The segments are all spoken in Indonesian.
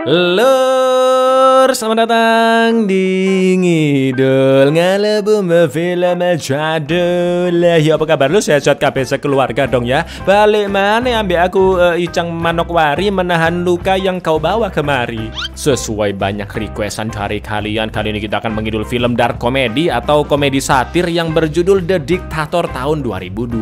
Lur, selamat datang di Ngidul Ngalebum Film Jadul. Ya apa kabar lu, sehat kabeh sekeluarga dong ya. Balik mana ambil aku Icang Manokwari menahan luka yang kau bawa kemari. Sesuai banyak requestan dari kalian, kali ini kita akan mengidul film dark comedy atau komedi satir yang berjudul The Dictator tahun 2012.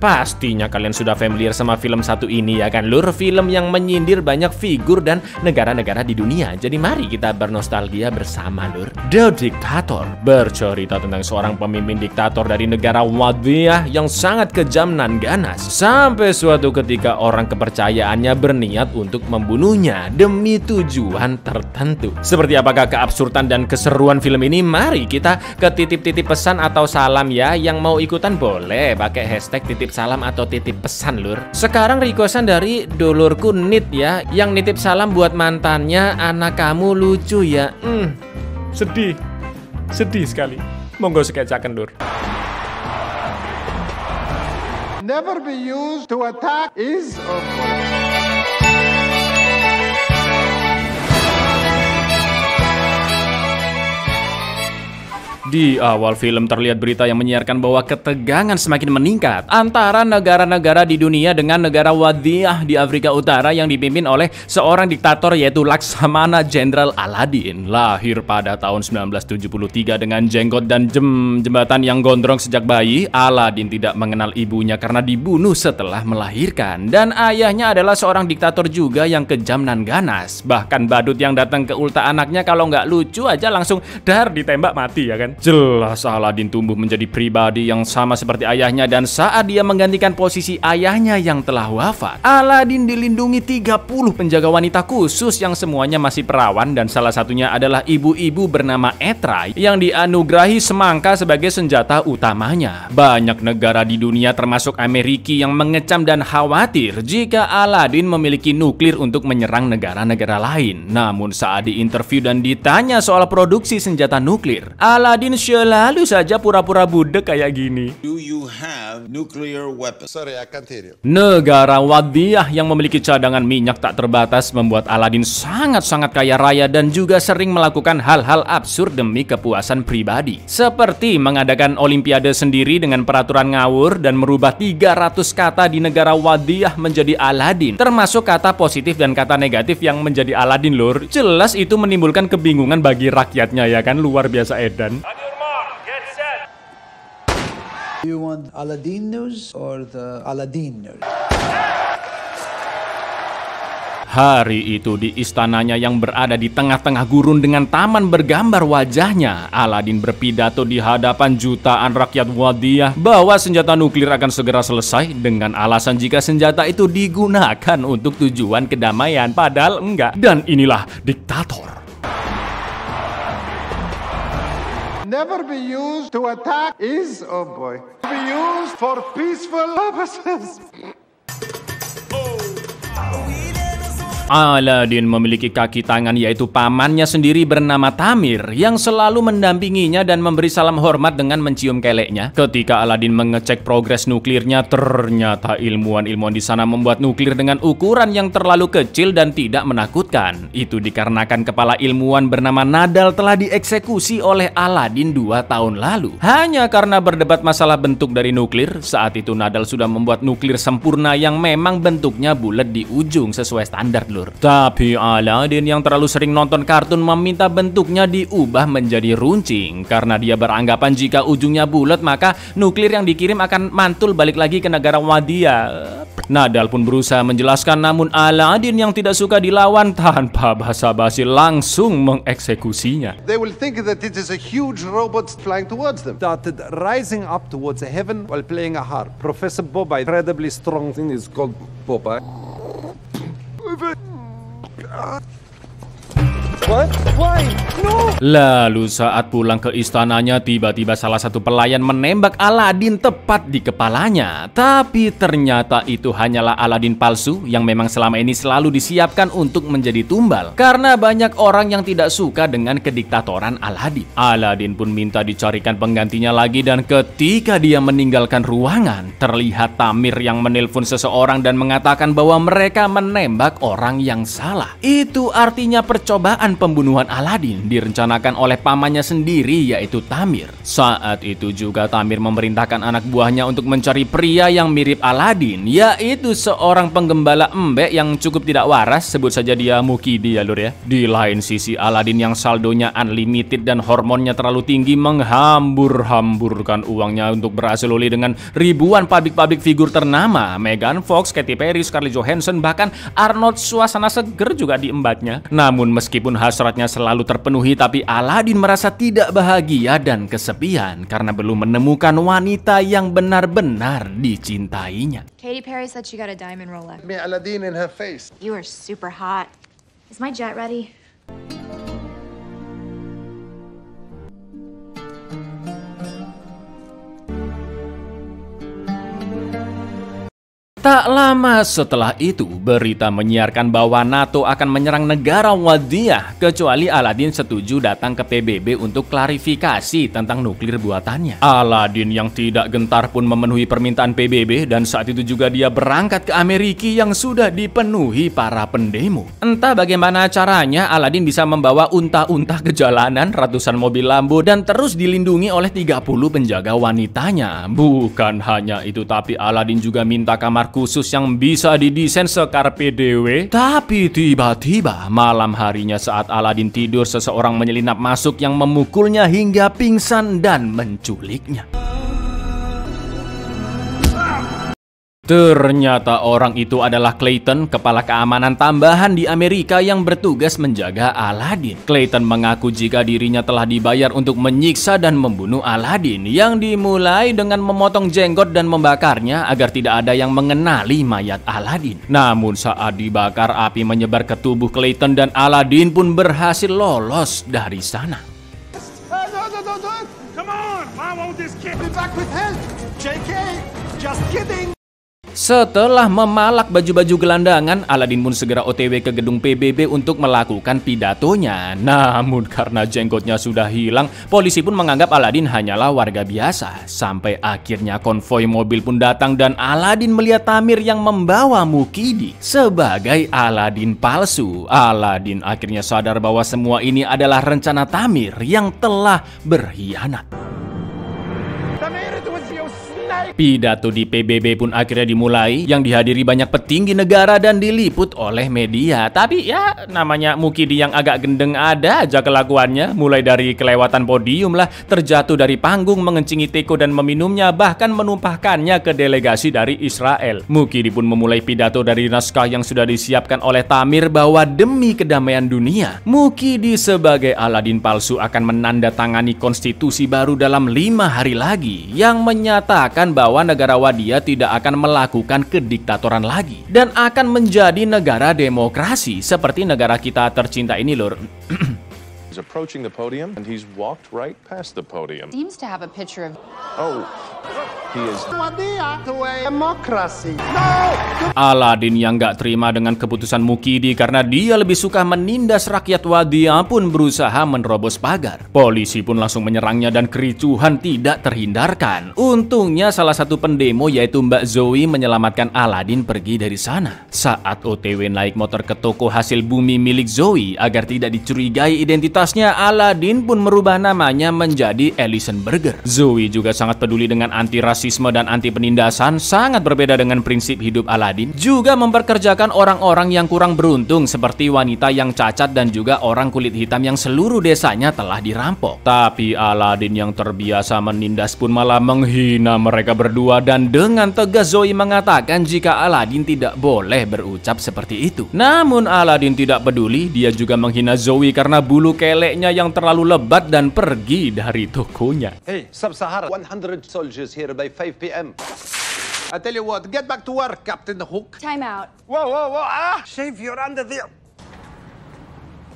Pastinya kalian sudah familiar sama film satu ini ya kan lur. Film yang menyindir banyak figur dan negara-negara di dunia. Jadi mari kita bernostalgia bersama lur. The Dictator bercerita tentang seorang pemimpin diktator dari negara Wadiyah yang sangat kejam dan ganas. Sampai suatu ketika orang kepercayaannya berniat untuk membunuhnya demi tujuan tertentu. Seperti apakah keabsurdan dan keseruan film ini? Mari kita ke titip-titip pesan atau salam ya. Yang mau ikutan boleh pakai hashtag titip salam atau titip pesan lur. Sekarang requestan dari dulurku Nit ya, yang nitip salam buat mantannya, anak kamu lucu ya. Sedih sekali. Monggo sekecakan lur. Never be used to attack is Di awal film terlihat berita yang menyiarkan bahwa ketegangan semakin meningkat antara negara-negara di dunia dengan negara Wadiyah di Afrika Utara yang dipimpin oleh seorang diktator yaitu Laksamana Jenderal Aladdin. Lahir pada tahun 1973 dengan jenggot dan jembatan yang gondrong sejak bayi, Aladdin tidak mengenal ibunya karena dibunuh setelah melahirkan. Dan ayahnya adalah seorang diktator juga yang kejam dan ganas. Bahkan badut yang datang ke ulta anaknya kalau nggak lucu aja langsung dar ditembak mati ya kan. Jelas Aladdin tumbuh menjadi pribadi yang sama seperti ayahnya, dan saat dia menggantikan posisi ayahnya yang telah wafat, Aladdin dilindungi 30 penjaga wanita khusus yang semuanya masih perawan, dan salah satunya adalah ibu-ibu bernama Etra yang dianugerahi semangka sebagai senjata utamanya. Banyak negara di dunia termasuk Amerika yang mengecam dan khawatir jika Aladdin memiliki nuklir untuk menyerang negara-negara lain. Namun saat diinterview dan ditanya soal produksi senjata nuklir, Aladdin selalu saja pura-pura budek kayak gini. Do you have nuclear weapons? Sorry, I can't hear you. Negara Wadiyah yang memiliki cadangan minyak tak terbatas membuat Aladdin sangat-sangat kaya raya dan juga sering melakukan hal-hal absurd demi kepuasan pribadi. Seperti mengadakan olimpiade sendiri dengan peraturan ngawur dan merubah 300 kata di negara Wadiyah menjadi Aladdin. Termasuk kata positif dan kata negatif yang menjadi Aladdin lur. Jelas itu menimbulkan kebingungan bagi rakyatnya ya kan, luar biasa edan. You want Aladdin news or the Aladdin news? Hari itu di istananya yang berada di tengah-tengah gurun dengan taman bergambar wajahnya, Aladdin berpidato di hadapan jutaan rakyat Wadiyah bahwa senjata nuklir akan segera selesai dengan alasan jika senjata itu digunakan untuk tujuan kedamaian, padahal enggak. Dan inilah diktator. Never be used to attack is be used for peaceful purposes. Aladdin memiliki kaki tangan yaitu pamannya sendiri bernama Tamir yang selalu mendampinginya dan memberi salam hormat dengan mencium keleknya. Ketika Aladdin mengecek progres nuklirnya, ternyata ilmuwan-ilmuwan di sana membuat nuklir dengan ukuran yang terlalu kecil dan tidak menakutkan. Itu dikarenakan kepala ilmuwan bernama Nadal telah dieksekusi oleh Aladdin 2 tahun lalu. Hanya karena berdebat masalah bentuk dari nuklir. Saat itu Nadal sudah membuat nuklir sempurna yang memang bentuknya bulat di ujung sesuai standar lur. Tapi Aladdin yang terlalu sering nonton kartun meminta bentuknya diubah menjadi runcing karena dia beranggapan jika ujungnya bulat maka nuklir yang dikirim akan mantul balik lagi ke negara Wadiyah. Nadal pun berusaha menjelaskan, namun Aladdin yang tidak suka dilawan tanpa basa-basi langsung mengeksekusinya. They will think that it is a huge robot flying towards them. Started rising up towards the heaven while playing a harp. Professor Boba, incredibly strong thing is called Boba. What? Why? No! Lalu saat pulang ke istananya, tiba-tiba salah satu pelayan menembak Aladin tepat di kepalanya. Tapi ternyata itu hanyalah Aladin palsu yang memang selama ini selalu disiapkan untuk menjadi tumbal. Karena banyak orang yang tidak suka dengan kediktatoran Aladin. Aladin pun minta dicarikan penggantinya lagi, dan ketika dia meninggalkan ruangan, terlihat Tamir yang menelpon seseorang dan mengatakan bahwa mereka menembak orang yang salah. Itu artinya percobaan pembunuhan Aladin direncanakan oleh pamannya sendiri, yaitu Tamir. Saat itu juga Tamir memerintahkan anak buahnya untuk mencari pria yang mirip Aladin, yaitu seorang penggembala embek yang cukup tidak waras, sebut saja dia Mukidi ya lur ya. Di lain sisi, Aladin yang saldonya unlimited dan hormonnya terlalu tinggi menghambur-hamburkan uangnya untuk berasal-uli dengan ribuan public figur ternama. Megan Fox, Katy Perry, Scarlett Johansson, bahkan Arnold Schwarzenegger seger juga diembatnya. Namun meskipun hasratnya selalu terpenuhi, tapi Aladin merasa tidak bahagia dan kesepian karena belum menemukan wanita yang benar-benar dicintainya. Katy Perry said she got a diamond Rolex. Me Aladdin in her face. You are super hot. Is my jet ready? Tak lama setelah itu, berita menyiarkan bahwa NATO akan menyerang negara Wadiyah kecuali Aladin setuju datang ke PBB untuk klarifikasi tentang nuklir buatannya. Aladin yang tidak gentar pun memenuhi permintaan PBB, dan saat itu juga dia berangkat ke Amerika yang sudah dipenuhi para pendemo. Entah bagaimana caranya, Aladin bisa membawa unta-unta ke jalanan, ratusan mobil Lambo, dan terus dilindungi oleh 30 penjaga wanitanya. Bukan hanya itu, tapi Aladin juga minta kamar khusus yang bisa didesain sekarpe dewe. Tapi tiba-tiba malam harinya saat Aladin tidur, seseorang menyelinap masuk yang memukulnya hingga pingsan dan menculiknya. Ternyata orang itu adalah Clayton, kepala keamanan tambahan di Amerika yang bertugas menjaga Aladin. Clayton mengaku jika dirinya telah dibayar untuk menyiksa dan membunuh Aladin, yang dimulai dengan memotong jenggot dan membakarnya agar tidak ada yang mengenali mayat Aladin. Namun saat dibakar, api menyebar ke tubuh Clayton dan Aladin pun berhasil lolos dari sana. No. Come on, I want this kid. Be back with help. JK, just kidding. Setelah memalak baju-baju gelandangan, Aladin pun segera OTW ke gedung PBB untuk melakukan pidatonya. Namun karena jenggotnya sudah hilang, polisi pun menganggap Aladin hanyalah warga biasa. Sampai akhirnya konvoi mobil pun datang dan Aladin melihat Tamir yang membawa Mukidi sebagai Aladin palsu. Aladin akhirnya sadar bahwa semua ini adalah rencana Tamir yang telah berkhianat. Pidato di PBB pun akhirnya dimulai, yang dihadiri banyak petinggi negara dan diliput oleh media. Tapi ya namanya Mukidi yang agak gendeng ada aja kelakuannya. Mulai dari kelewatan podium lah, terjatuh dari panggung, mengencingi teko dan meminumnya, bahkan menumpahkannya ke delegasi dari Israel. Mukidi pun memulai pidato dari naskah yang sudah disiapkan oleh Tamir bahwa demi kedamaian dunia, Mukidi sebagai Aladin palsu akan menandatangani konstitusi baru dalam 5 hari lagi, yang menyatakan bahwa negara Wadiyah tidak akan melakukan kediktatoran lagi dan akan menjadi negara demokrasi seperti negara kita tercinta ini lor. He's approaching the podium and he's walked right past the podium. Seems to have a picture of... Oh, he is... Wadiyah to a democracy. Aladin yang gak terima dengan keputusan Mukidi karena dia lebih suka menindas rakyat Wadiyah pun berusaha menerobos pagar. Polisi pun langsung menyerangnya dan kericuhan tidak terhindarkan. Untungnya salah satu pendemo yaitu Mbak Zoe menyelamatkan Aladin pergi dari sana. Saat OTW naik motor ke toko hasil bumi milik Zoe agar tidak dicurigai identitasnya, Aladin pun merubah namanya menjadi Ellison Burger. Zoe juga sangat peduli dengan anti rasisme dan anti penindasan, sangat berbeda dengan prinsip hidup Aladin. Juga memperkerjakan orang-orang yang kurang beruntung seperti wanita yang cacat dan juga orang kulit hitam yang seluruh desanya telah dirampok. Tapi Aladin yang terbiasa menindas pun malah menghina mereka berdua, dan dengan tegas Zoe mengatakan jika Aladin tidak boleh berucap seperti itu. Namun Aladin tidak peduli, dia juga menghina Zoe karena bulu keleknya yang terlalu lebat dan pergi dari tokonya. Hey, Sub-Sahara, 100 soldiers here by 5 p.m. I tell you what, get back to work, Captain Hook. Time out. Whoa, whoa, whoa, ah! Shave your under there.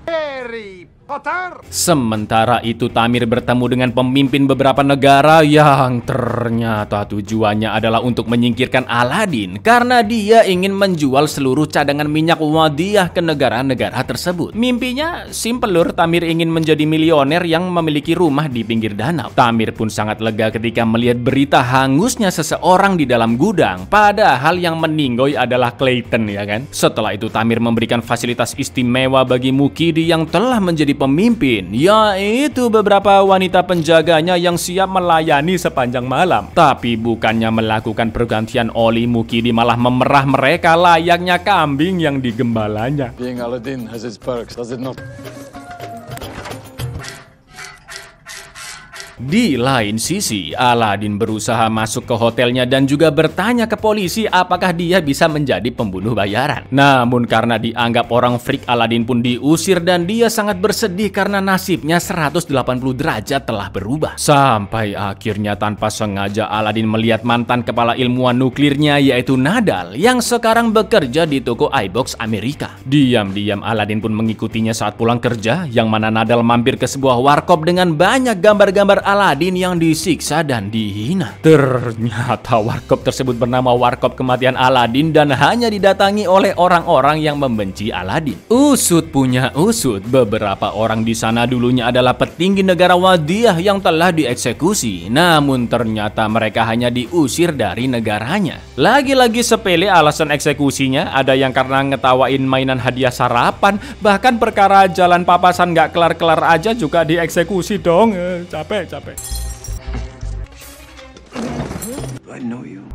Harry Potter. Sementara itu Tamir bertemu dengan pemimpin beberapa negara yang ternyata tujuannya adalah untuk menyingkirkan Aladin karena dia ingin menjual seluruh cadangan minyak Wadiah ke negara-negara tersebut. Mimpinya simpel lur, Tamir ingin menjadi milioner yang memiliki rumah di pinggir danau. Tamir pun sangat lega ketika melihat berita hangusnya seseorang di dalam gudang, padahal yang meninggoy adalah Clayton, ya kan? Setelah itu Tamir memberikan fasilitas istimewa bagi Mukidi yang telah menjadi pemimpin, yaitu beberapa wanita penjaganya yang siap melayani sepanjang malam. Tapi bukannya melakukan pergantian oli, Mukidi malah memerah mereka layaknya kambing yang digembalanya. Being Aladdin has its perks, does it not? Di lain sisi, Aladin berusaha masuk ke hotelnya dan juga bertanya ke polisi apakah dia bisa menjadi pembunuh bayaran. Namun karena dianggap orang freak, Aladin pun diusir dan dia sangat bersedih karena nasibnya 180 derajat telah berubah. Sampai akhirnya tanpa sengaja Aladin melihat mantan kepala ilmuwan nuklirnya yaitu Nadal yang sekarang bekerja di toko iBox Amerika. Diam-diam Aladin pun mengikutinya saat pulang kerja, yang mana Nadal mampir ke sebuah warkop dengan banyak gambar-gambar Aladin yang disiksa dan dihina. Ternyata warkop tersebut bernama Warkop Kematian Aladin dan hanya didatangi oleh orang-orang yang membenci Aladin. Usut punya usut, beberapa orang di sana dulunya adalah petinggi negara Wadiah yang telah dieksekusi, namun ternyata mereka hanya diusir dari negaranya. Lagi-lagi sepele alasan eksekusinya, ada yang karena ngetawain mainan hadiah sarapan, bahkan perkara jalan papasan gak kelar-kelar aja juga dieksekusi dong. Capek. I know you.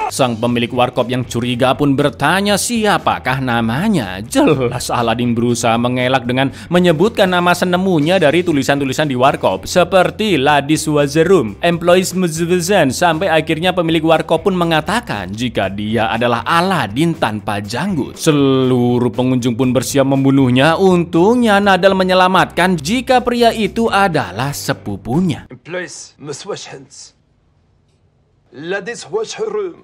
Sang pemilik warkop yang curiga pun bertanya siapakah namanya. Jelas Aladin berusaha mengelak dengan menyebutkan nama senemunya dari tulisan-tulisan di warkop seperti Ladis Wazerum, Employees Muzvezan, sampai akhirnya pemilik warkop pun mengatakan jika dia adalah Aladin tanpa janggut. Seluruh pengunjung pun bersiap membunuhnya. Untungnya Nadal menyelamatkan jika pria itu adalah sepupunya. Employees Muzvezan, Ladis Wazerum.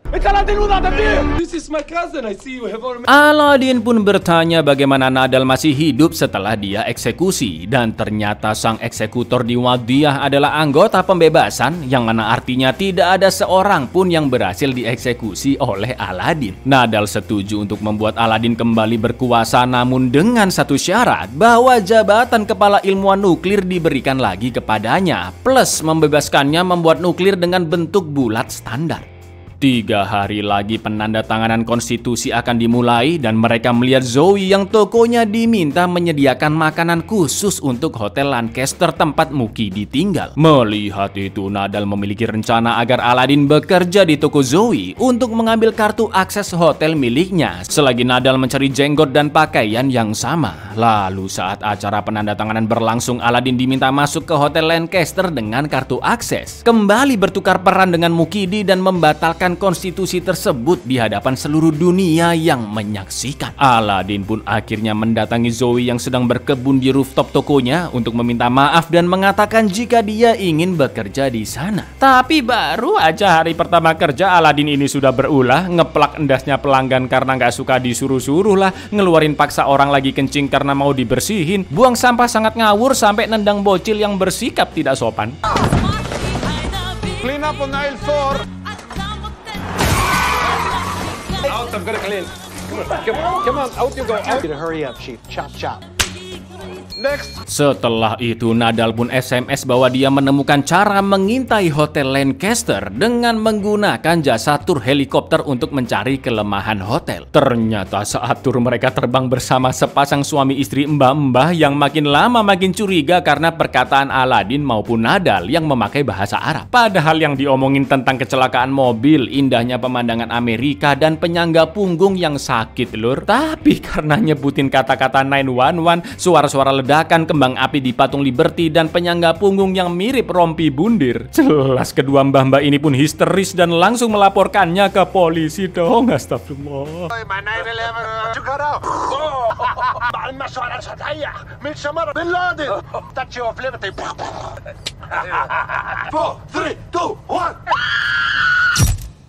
This is my cousin. I see you have already... Aladin pun bertanya bagaimana Nadal masih hidup setelah dia eksekusi, dan ternyata sang eksekutor di Wadiah adalah anggota pembebasan, yang mana artinya tidak ada seorang pun yang berhasil dieksekusi oleh Aladin. Nadal setuju untuk membuat Aladin kembali berkuasa, namun dengan satu syarat, bahwa jabatan kepala ilmuwan nuklir diberikan lagi kepadanya, plus membebaskannya membuat nuklir dengan bentuk bulat standar. 3 hari lagi penandatanganan konstitusi akan dimulai dan mereka melihat Zoe yang tokonya diminta menyediakan makanan khusus untuk Hotel Lancaster tempat Mukidi tinggal. Melihat itu, Nadal memiliki rencana agar Aladin bekerja di toko Zoe untuk mengambil kartu akses hotel miliknya selagi Nadal mencari jenggot dan pakaian yang sama. Lalu saat acara penandatanganan berlangsung, Aladin diminta masuk ke Hotel Lancaster dengan kartu akses, kembali bertukar peran dengan Mukidi dan membatalkan konstitusi tersebut di hadapan seluruh dunia yang menyaksikan. Aladin pun akhirnya mendatangi Zoe yang sedang berkebun di rooftop tokonya untuk meminta maaf dan mengatakan jika dia ingin bekerja di sana. Tapi baru aja hari pertama kerja, Aladin ini sudah berulah, ngeplak endasnya pelanggan karena nggak suka disuruh-suruh lah, ngeluarin paksa orang lagi kencing karena mau dibersihin, buang sampah sangat ngawur, sampai nendang bocil yang bersikap tidak sopan. Clean up on aisle 4. Out, I'm gonna clean. Come on, out you go. Out. Hurry up, chief. Chop, chop. Next. Setelah itu Nadal pun SMS bahwa dia menemukan cara mengintai Hotel Lancaster dengan menggunakan jasa tur helikopter untuk mencari kelemahan hotel. Ternyata saat tur mereka terbang bersama sepasang suami istri mbah-mbah yang makin lama makin curiga karena perkataan Aladin maupun Nadal yang memakai bahasa Arab. Padahal yang diomongin tentang kecelakaan mobil, indahnya pemandangan Amerika, dan penyangga punggung yang sakit lur. Tapi karena nyebutin kata-kata 911, suara-suara ledakan, kembang api di patung Liberty, dan penyangga punggung yang mirip rompi bundir, jelas kedua mbah-mbah ini pun histeris dan langsung melaporkannya ke polisi dong. Astagfirullah.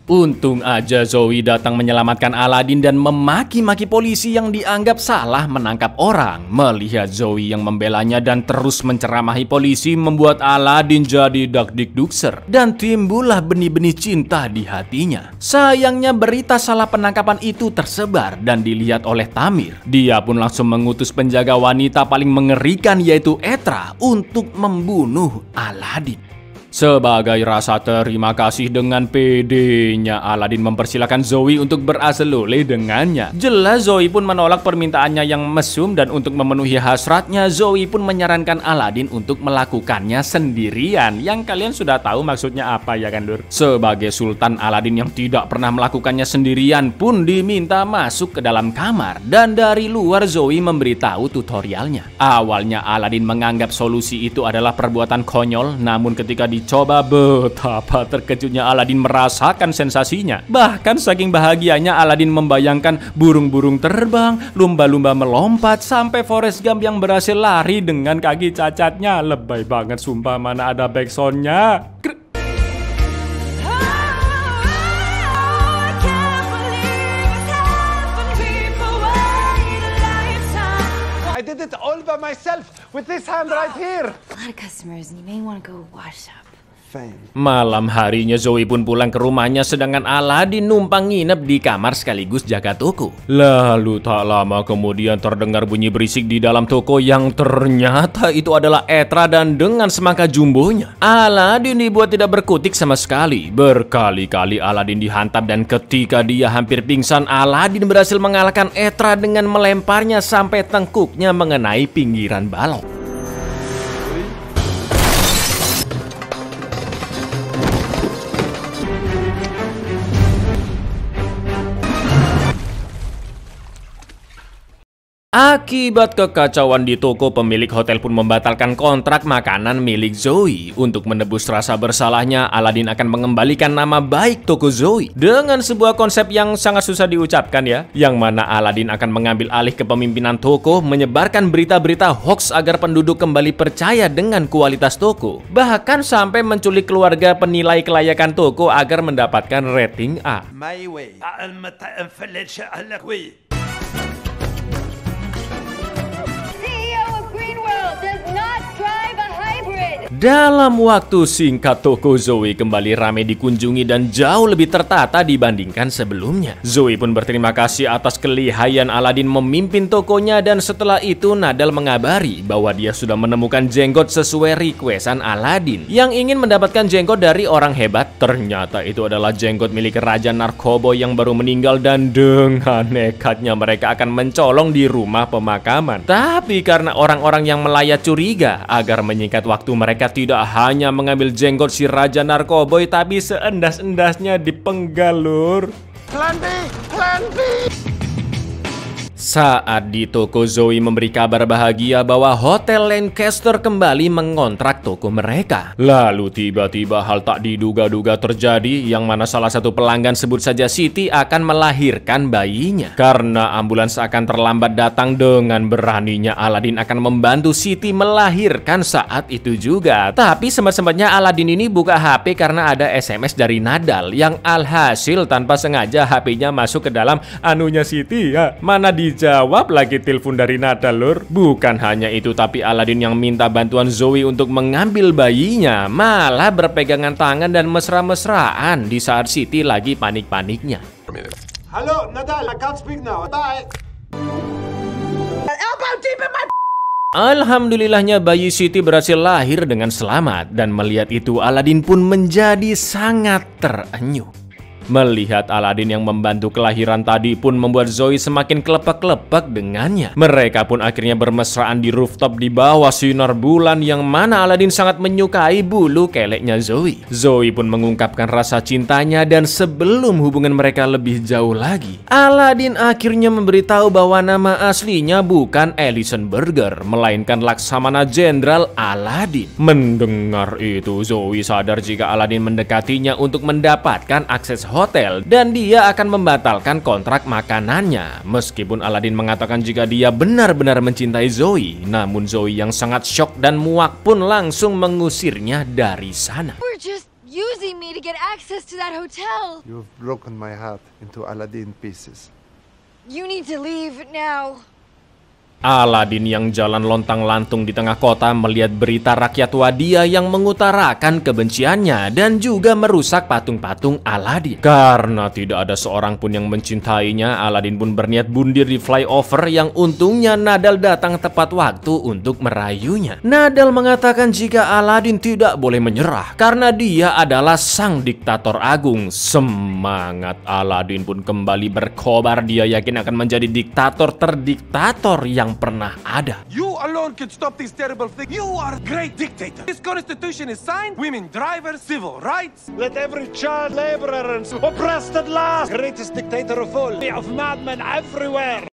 Untung aja Zoe datang menyelamatkan Aladin dan memaki-maki polisi yang dianggap salah menangkap orang. Melihat Zoe yang membelanya dan terus menceramahi polisi membuat Aladin jadi dakdikdukser dan timbullah benih-benih cinta di hatinya. Sayangnya berita salah penangkapan itu tersebar dan dilihat oleh Tamir. Dia pun langsung mengutus penjaga wanita paling mengerikan yaitu Etra untuk membunuh Aladin. Sebagai rasa terima kasih dengan pedenya, Aladin mempersilahkan Zoe untuk berasal-lole dengannya. Jelas Zoe pun menolak permintaannya yang mesum dan untuk memenuhi hasratnya, Zoe pun menyarankan Aladin untuk melakukannya sendirian. Yang kalian sudah tahu maksudnya apa ya kan, Lur? Sebagai Sultan, Aladin yang tidak pernah melakukannya sendirian pun diminta masuk ke dalam kamar dan dari luar Zoe memberitahu tutorialnya. Awalnya Aladin menganggap solusi itu adalah perbuatan konyol, namun ketika dicoba, betapa terkejutnya Aladin merasakan sensasinya. Bahkan saking bahagianya Aladin membayangkan burung-burung terbang, lumba-lumba melompat, sampai Forrest Gump yang berhasil lari dengan kaki cacatnya. Lebay banget sumpah, mana ada backsoundnya. I did it all by myself with this hand right here. A lot of customers, and you may want to go wash up. Malam harinya Zoe pun pulang ke rumahnya sedangkan Aladin numpang nginep di kamar sekaligus jaga toko. Lalu tak lama kemudian terdengar bunyi berisik di dalam toko yang ternyata itu adalah Etra dan dengan semangka jumbonya. Aladin dibuat tidak berkutik sama sekali. Berkali-kali Aladin dihantam dan ketika dia hampir pingsan, Aladin berhasil mengalahkan Etra dengan melemparnya sampai tengkuknya mengenai pinggiran balok. Akibat kekacauan di toko, pemilik hotel pun membatalkan kontrak makanan milik Zoe. Untuk menebus rasa bersalahnya, Aladin akan mengembalikan nama baik toko Zoe dengan sebuah konsep yang sangat susah diucapkan ya, yang mana Aladin akan mengambil alih kepemimpinan toko, menyebarkan berita-berita hoax agar penduduk kembali percaya dengan kualitas toko, bahkan sampai menculik keluarga penilai kelayakan toko agar mendapatkan rating A. My way. Dalam waktu singkat, toko Zoe kembali ramai dikunjungi dan jauh lebih tertata dibandingkan sebelumnya. Zoe pun berterima kasih atas kelihayan Aladin memimpin tokonya dan setelah itu Nadal mengabari bahwa dia sudah menemukan jenggot sesuai requestan Aladin. Yang ingin mendapatkan jenggot dari orang hebat, ternyata itu adalah jenggot milik Raja Narkoboy yang baru meninggal dan dengan nekatnya mereka akan mencolong di rumah pemakaman. Tapi karena orang-orang yang melayat curiga, agar menyingkat waktu mereka tidak hanya mengambil jenggot si Raja Narkoboy tapi seendas-endasnya dipenggal, Lur. Plan B! Plan B! Saat di toko, Zoe memberi kabar bahagia bahwa Hotel Lancaster kembali mengontrak toko mereka. Lalu tiba-tiba hal tak diduga-duga terjadi, yang mana salah satu pelanggan, sebut saja Siti, akan melahirkan bayinya. Karena ambulans akan terlambat datang, dengan beraninya Aladin akan membantu Siti melahirkan saat itu juga. Tapi sempat-sempatnya Aladin ini buka HP karena ada SMS dari Nadal, yang alhasil tanpa sengaja HP-nya masuk ke dalam anunya Siti ya. Mana dijawab lagi telepon dari Nadal, Lur. Bukan hanya itu, tapi Aladin yang minta bantuan Zoe untuk mengambil bayinya malah berpegangan tangan dan mesra-mesraan di saat Siti lagi panik-paniknya. Halo, Nadal, I can't speak now. Bye. Alhamdulillahnya bayi Siti berhasil lahir dengan selamat dan melihat itu Aladin pun menjadi sangat terenyuh. Melihat Aladin yang membantu kelahiran tadi pun membuat Zoe semakin kelepek-kelepek dengannya. Mereka pun akhirnya bermesraan di rooftop di bawah sinar bulan, yang mana Aladin sangat menyukai bulu keleknya Zoe. Zoe pun mengungkapkan rasa cintanya dan sebelum hubungan mereka lebih jauh lagi, Aladin akhirnya memberitahu bahwa nama aslinya bukan Ellison Burger, melainkan Laksamana Jenderal Aladin. Mendengar itu, Zoe sadar jika Aladin mendekatinya untuk mendapatkan akses hotel dan dia akan membatalkan kontrak makanannya. Meskipun Aladin mengatakan jika dia benar-benar mencintai Zoe, namun Zoe yang sangat syok dan muak pun langsung mengusirnya dari sana. We're just using me to get access to that hotel. You've broken my heart into Aladdin pieces. You need to leave now. Aladin yang jalan lontang-lantung di tengah kota melihat berita rakyat Wadia yang mengutarakan kebenciannya dan juga merusak patung-patung Aladin. Karena tidak ada seorang pun yang mencintainya, Aladin pun berniat bundir di flyover yang untungnya Nadal datang tepat waktu untuk merayunya. Nadal mengatakan jika Aladin tidak boleh menyerah karena dia adalah sang diktator agung. Semangat Aladin pun kembali berkobar, dia yakin akan menjadi diktator terdiktator yang pernah ada. You alone can stop this terrible thing. You are a great dictator. This constitution is signed. Women, drivers, civil rights. Let every child laborer and oppressed at last. Greatest dictator of all. Of madmen everywhere.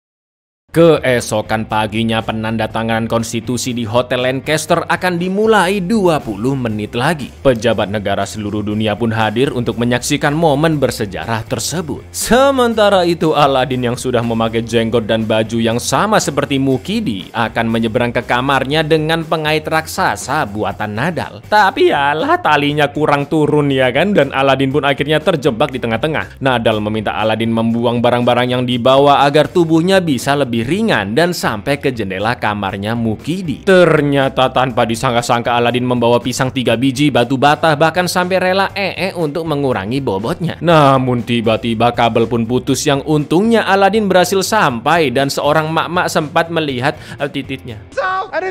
Keesokan paginya penandatanganan konstitusi di Hotel Lancaster akan dimulai 20 menit lagi. Pejabat negara seluruh dunia pun hadir untuk menyaksikan momen bersejarah tersebut. Sementara itu Aladin yang sudah memakai jenggot dan baju yang sama seperti Mukidi akan menyeberang ke kamarnya dengan pengait raksasa buatan Nadal. Tapi yalah, talinya kurang turun ya kan, dan Aladin pun akhirnya terjebak di tengah-tengah. Nadal meminta Aladin membuang barang-barang yang dibawa agar tubuhnya bisa lebih ringan dan sampai ke jendela kamarnya Mukidi. Ternyata tanpa disangka-sangka Aladin membawa pisang 3 biji, batu bata, bahkan sampai rela untuk mengurangi bobotnya. Namun tiba-tiba kabel pun putus yang untungnya Aladin berhasil sampai dan seorang mak-mak sempat melihat titiknya.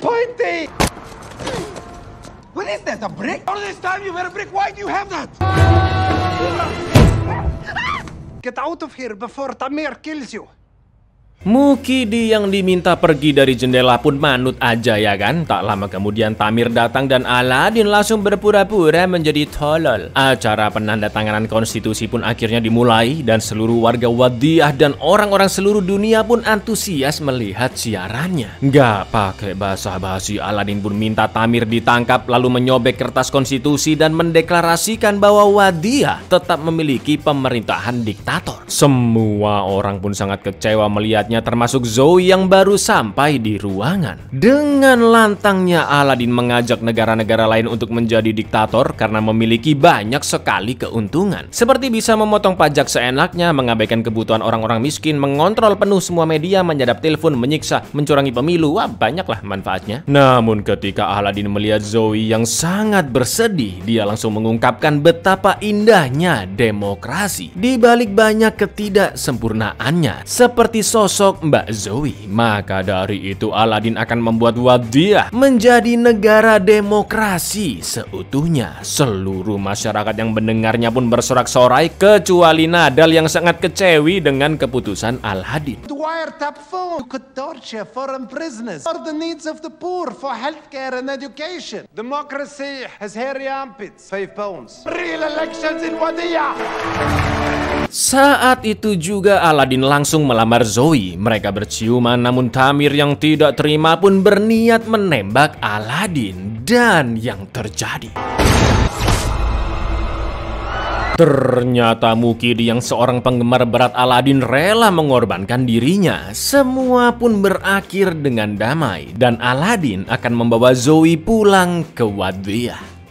Pointy! What is that, a brick? All this time you've had a brick, why do you have that? Get out of here before Tamir kills you. Mukidi yang diminta pergi dari jendela pun manut aja ya kan. Tak lama kemudian Tamir datang dan Aladin langsung berpura-pura menjadi tolol. Acara penandatanganan konstitusi pun akhirnya dimulai dan seluruh warga Wadiah dan orang-orang seluruh dunia pun antusias melihat siarannya. Gak pakai basa-basi, Aladin pun minta Tamir ditangkap lalu menyobek kertas konstitusi dan mendeklarasikan bahwa Wadiah tetap memiliki pemerintahan diktator. Semua orang pun sangat kecewa melihat, termasuk Zoe yang baru sampai di ruangan. Dengan lantangnya Aladin mengajak negara-negara lain untuk menjadi diktator karena memiliki banyak sekali keuntungan. Seperti bisa memotong pajak seenaknya, mengabaikan kebutuhan orang-orang miskin, mengontrol penuh semua media, menyadap telepon, menyiksa, mencurangi pemilu. Wah, banyaklah manfaatnya. Namun ketika Aladin melihat Zoe yang sangat bersedih, dia langsung mengungkapkan betapa indahnya demokrasi di balik banyak ketidaksempurnaannya, seperti sosok Mbak Zoe. Maka dari itu Aladin akan membuat Wadiah menjadi negara demokrasi seutuhnya. Seluruh masyarakat yang mendengarnya pun bersorak-sorai kecuali Nadal yang sangat kecewi dengan keputusan Aladin. Wiretap phone. You could torture foreign prisoners for the needs of the poor, for healthcare and education. Democracy has hairy armpits. 5 pounds. Real elections in Wadiah. Saat itu juga Aladin langsung melamar Zoe. Mereka berciuman, namun Tamir yang tidak terima pun berniat menembak Aladin. Dan yang terjadi, ternyata Mukidi yang seorang penggemar berat Aladin rela mengorbankan dirinya. Semua pun berakhir dengan damai dan Aladin akan membawa Zoe pulang ke Wadiah.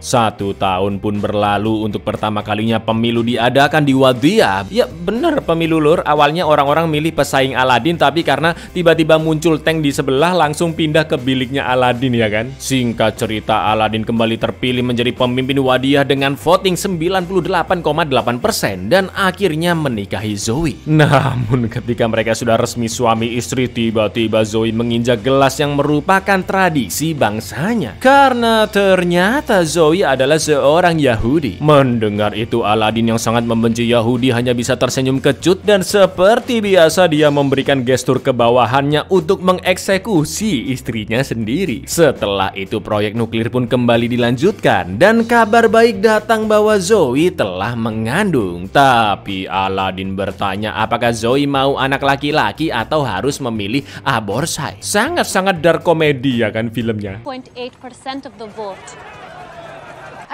1 tahun pun berlalu. Untuk pertama kalinya pemilu diadakan di Wadiah. Ya bener, pemilu lur. Awalnya orang-orang milih pesaing Aladin, tapi karena tiba-tiba muncul tank di sebelah langsung pindah ke biliknya Aladin ya kan. Singkat cerita, Aladin kembali terpilih menjadi pemimpin Wadiah dengan voting 98,8% dan akhirnya menikahi Zoe. Namun ketika mereka sudah resmi suami istri, tiba-tiba Zoe menginjak gelas yang merupakan tradisi bangsanya. Karena ternyata Zoe adalah seorang Yahudi. Mendengar itu, Aladin yang sangat membenci Yahudi hanya bisa tersenyum kecut dan seperti biasa dia memberikan gestur kebawahannya untuk mengeksekusi istrinya sendiri. Setelah itu proyek nuklir pun kembali dilanjutkan dan kabar baik datang bahwa Zoe telah mengandung. Tapi Aladin bertanya apakah Zoe mau anak laki-laki atau harus memilih aborsi. Sangat-sangat dark comedy ya kan filmnya. 0.8% of the vote.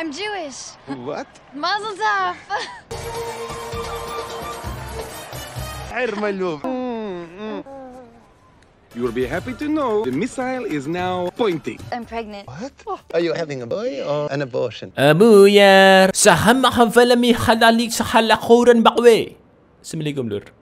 I'm Jewish. What? Mazel tov. Herr, my love. You will be happy to know the missile is now pointing. I'm pregnant. What? Are you having a boy or an abortion? Abuyar, saham mahafalami halalik sa halakuran bakwe. Assalamualaikum, Lur.